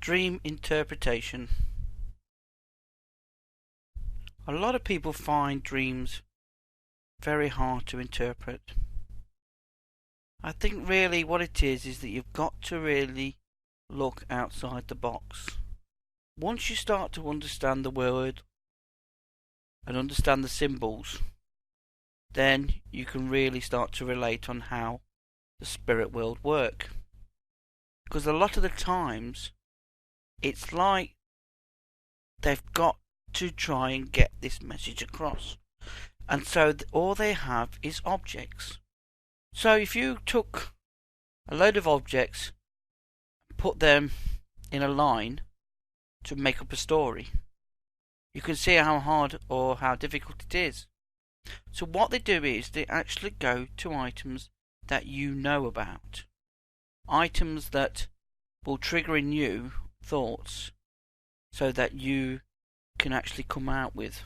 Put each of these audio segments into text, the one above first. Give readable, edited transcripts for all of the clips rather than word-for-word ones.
Dream interpretation. A lot of people find dreams very hard to interpret. I think really what it is that you've got to really look outside the box. Once you start to understand the word and understand the symbols, then you can really start to relate on how the spirit world work. Because a lot of the times it's like they've got to try and get this message across, and so all they have is objects. So if you took a load of objects, put them in a line to make up a story, you can see how hard or how difficult it is. So what they do is they actually go to items that you know about, items that will trigger in you thoughts so that you can actually come out with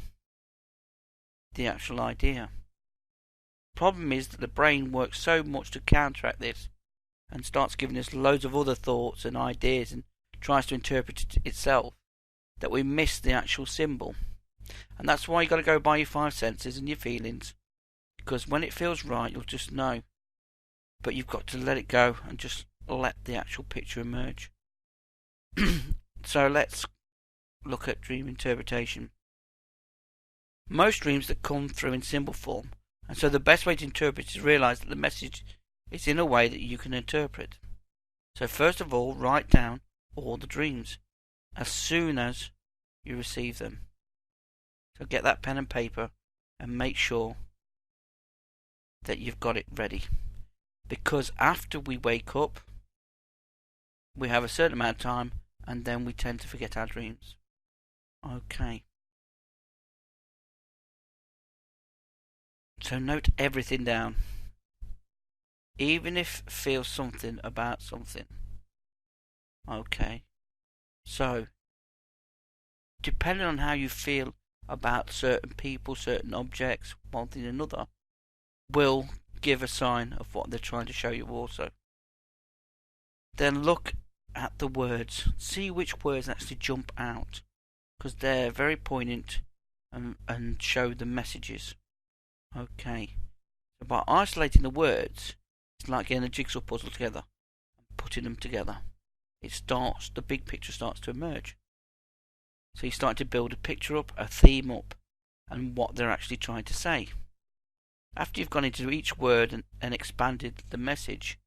the actual idea. Problem is that the brain works so much to counteract this and starts giving us loads of other thoughts and ideas and tries to interpret it itself that we miss the actual symbol. And that's why you got to go by your five senses and your feelings, because when it feels right you'll just know, but you've got to let it go and just let the actual picture emerge. So let's look at dream interpretation. Most dreams that come through in symbol form, and so the best way to interpret is realise that the message is in a way that you can interpret. So first of all, write down all the dreams as soon as you receive them. So get that pen and paper and make sure that you've got it ready, because after we wake up we have a certain amount of time and then we tend to forget our dreams. Okay. So note everything down, even if feel something about something. Okay. So, depending on how you feel about certain people, certain objects, one thing or another, will give a sign of what they're trying to show you also. Then look at the words, see which words actually jump out, because they're very poignant and show the messages. Okay, so by isolating the words, it's like getting a jigsaw puzzle together and putting them together. The big picture starts to emerge. So you start to build a picture up, a theme up, and what they're actually trying to say. After you've gone into each word and expanded the message,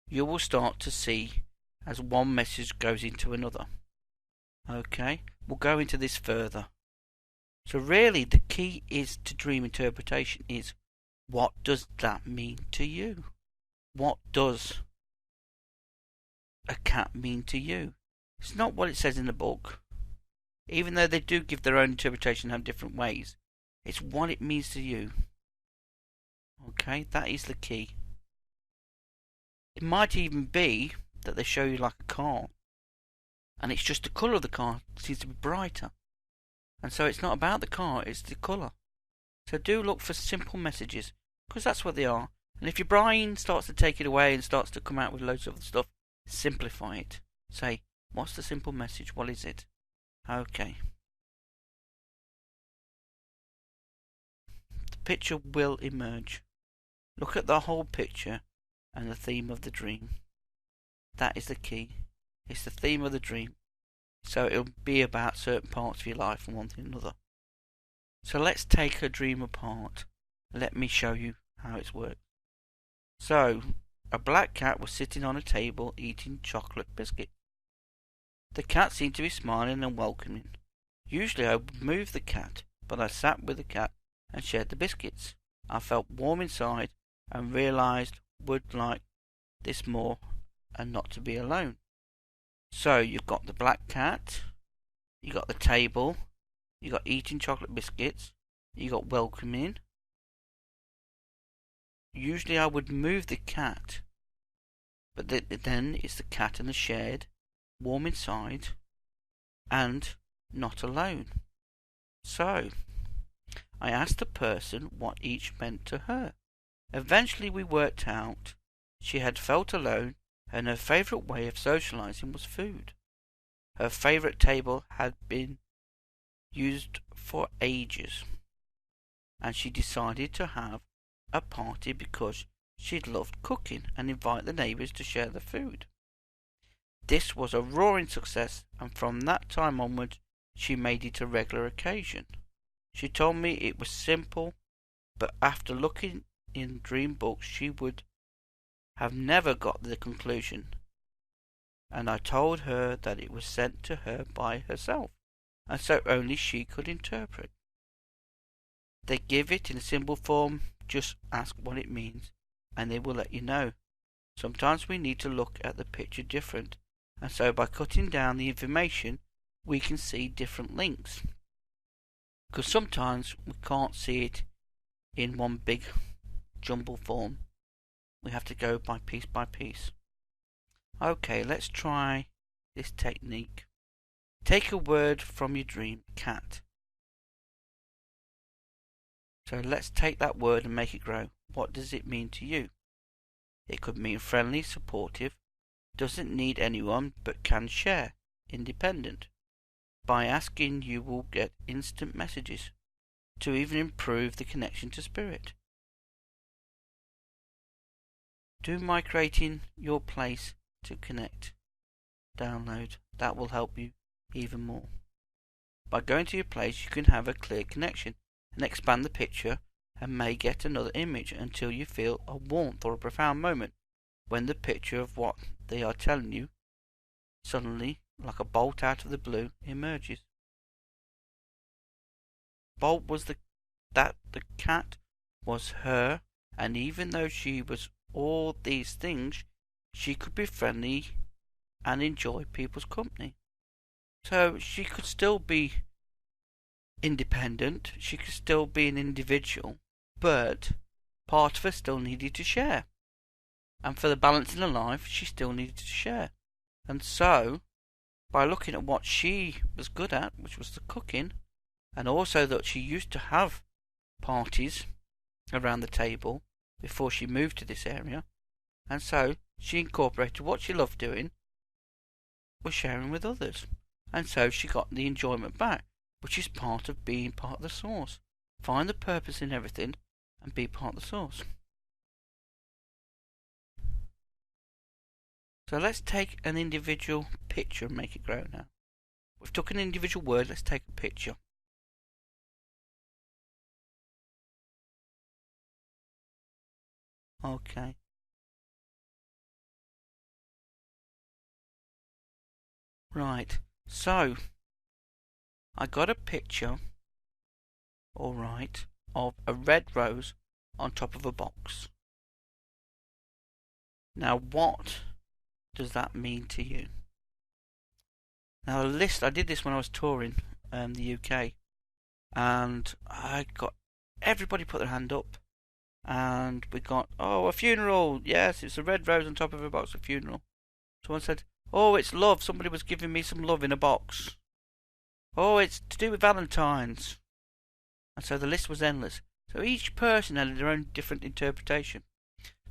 you will start to see as one message goes into another. Okay, we'll go into this further. So really the key is to dream interpretation is, what does that mean to you? What does a cat mean to you? It's not what it says in the book, even though they do give their own interpretation and have different ways. It's what it means to you. Okay, that is the key. It might even be that they show you like a car, and it's just the colour of the car seems to be brighter, and so it's not about the car, it's the colour. So do look for simple messages, because that's what they are. And if your brain starts to take it away and starts to come out with loads of other stuff, simplify it. Say, what's the simple message? What is it? Okay. The picture will emerge. Look at the whole picture and the theme of the dream. That is the key. It's the theme of the dream. So it'll be about certain parts of your life and one thing or another. So let's take a dream apart. Let me show you how it's worked. So, a black cat was sitting on a table eating chocolate biscuit. The cat seemed to be smiling and welcoming. Usually I would move the cat, but I sat with the cat and shared the biscuits. I felt warm inside and realised would like this more and not to be alone. So you've got the black cat, you got the table, you got eating chocolate biscuits, you got welcoming. Usually I would move the cat, but then it's the cat and the shared, warm inside, and not alone. So I asked the person what each meant to her. Eventually we worked out she had felt alone and her favourite way of socialising was food. Her favourite table had been used for ages, and she decided to have a party because she'd loved cooking and invite the neighbours to share the food. This was a roaring success, and from that time onwards she made it a regular occasion. She told me it was simple, but after looking in dream books she would have never got the conclusion, and I told her that it was sent to her by herself, and so only she could interpret. They give it in a symbol form. Just ask what it means, and they will let you know. Sometimes we need to look at the picture different, and so by cutting down the information we can see different links, because sometimes we can't see it in one big jumble form. We have to go by piece. Okay, let's try this technique. Take a word from your dream, cat. So let's take that word and make it grow. What does it mean to you? It could mean friendly, supportive, doesn't need anyone but can share, independent. By asking you will get instant messages to even improve the connection to spirit. Do my creating your place to connect. Download. That will help you even more. By going to your place you can have a clear connection and expand the picture and may get another image until you feel a warmth or a profound moment when the picture of what they are telling you suddenly, like a bolt out of the blue, emerges. Bolt was that the cat was her, and even though she was all these things, she could be friendly and enjoy people's company. So she could still be independent, she could still be an individual, but part of her still needed to share. And for the balance in her life, she still needed to share. And so, by looking at what she was good at, which was the cooking, and also that she used to have parties around the table before she moved to this area, and so she incorporated what she loved doing was sharing with others, and so she got the enjoyment back, which is part of being part of the source. Find the purpose in everything and be part of the source. So let's take an individual picture and make it grow now. We've took an individual word, let's take a picture. Okay. Right, so I got a picture, alright, of a red rose on top of a box. Now what does that mean to you? Now the list, I did this when I was touring the UK, and I got everybody put their hand up, and we got, oh, a funeral, yes, it's a red rose on top of a box, a funeral. Someone said, oh, it's love, somebody was giving me some love in a box. Oh, it's to do with Valentine's. And so the list was endless. So each person had their own different interpretation.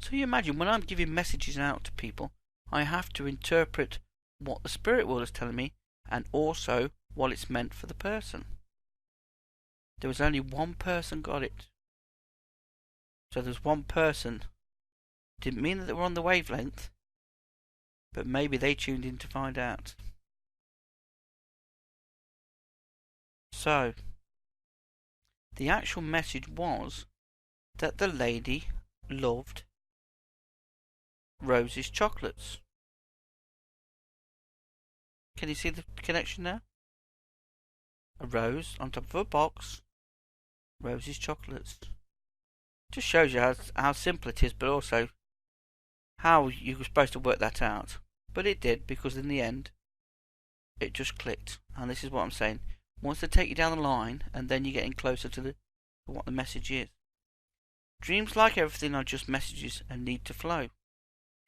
So you imagine, when I'm giving messages out to people, I have to interpret what the spirit world is telling me, and also what it's meant for the person. There was only one person got it. So there's one person. Didn't mean that they were on the wavelength, but maybe they tuned in to find out. So the actual message was that the lady loved Rose's chocolates. Can you see the connection there? A rose on top of a box, Rose's chocolates. Just shows you how simple it is, but also how you were supposed to work that out. But it did, because in the end it just clicked. And this is what I'm saying. Once they take you down the line, and then you're getting closer to what the message is. Dreams, like everything, are just messages and need to flow.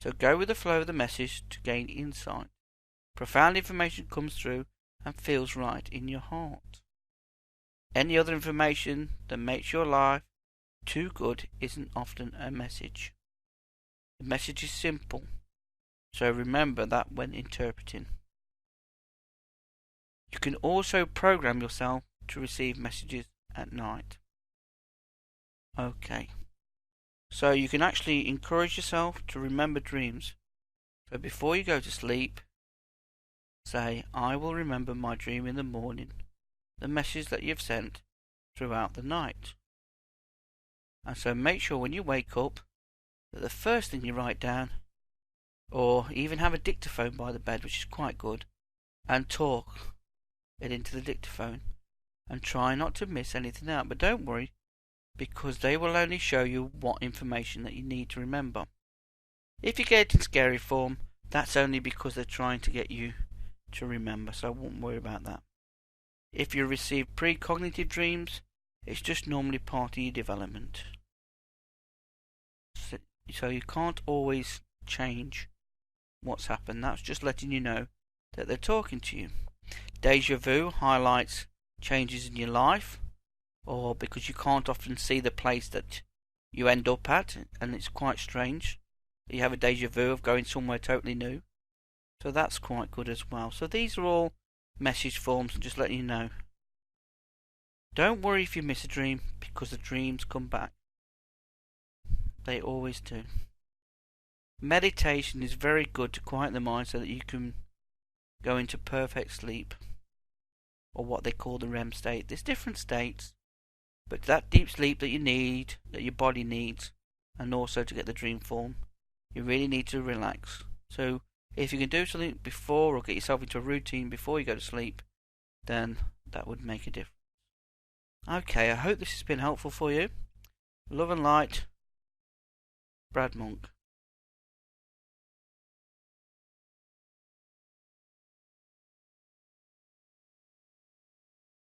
So go with the flow of the message to gain insight. Profound information comes through and feels right in your heart. Any other information that makes your life too good isn't often a message. The message is simple, so remember that when interpreting. You can also program yourself to receive messages at night. Okay. So you can actually encourage yourself to remember dreams. So before you go to sleep, say, I will remember my dream in the morning, the message that you've sent throughout the night. And so make sure when you wake up that the first thing you write down, or even have a dictaphone by the bed, which is quite good, and talk it into the dictaphone, and try not to miss anything out. But don't worry, because they will only show you what information that you need to remember. If you get it in scary form, that's only because they're trying to get you to remember, so I won't worry about that. If you receive precognitive dreams, it's just normally part of your development. So you can't always change what's happened. That's just letting you know that they're talking to you. Deja vu highlights changes in your life, or because you can't often see the place that you end up at, and it's quite strange. You have a deja vu of going somewhere totally new. So that's quite good as well. So these are all message forms, and just letting you know. Don't worry if you miss a dream, because the dreams come back. They always do. Meditation is very good to quiet the mind so that you can go into perfect sleep, or what they call the REM state. There's different states, but that deep sleep that you need, that your body needs, and also to get the dream form, you really need to relax. So if you can do something before, or get yourself into a routine before you go to sleep, then that would make a difference. Okay, I hope this has been helpful for you. Love and light, Brad Monk.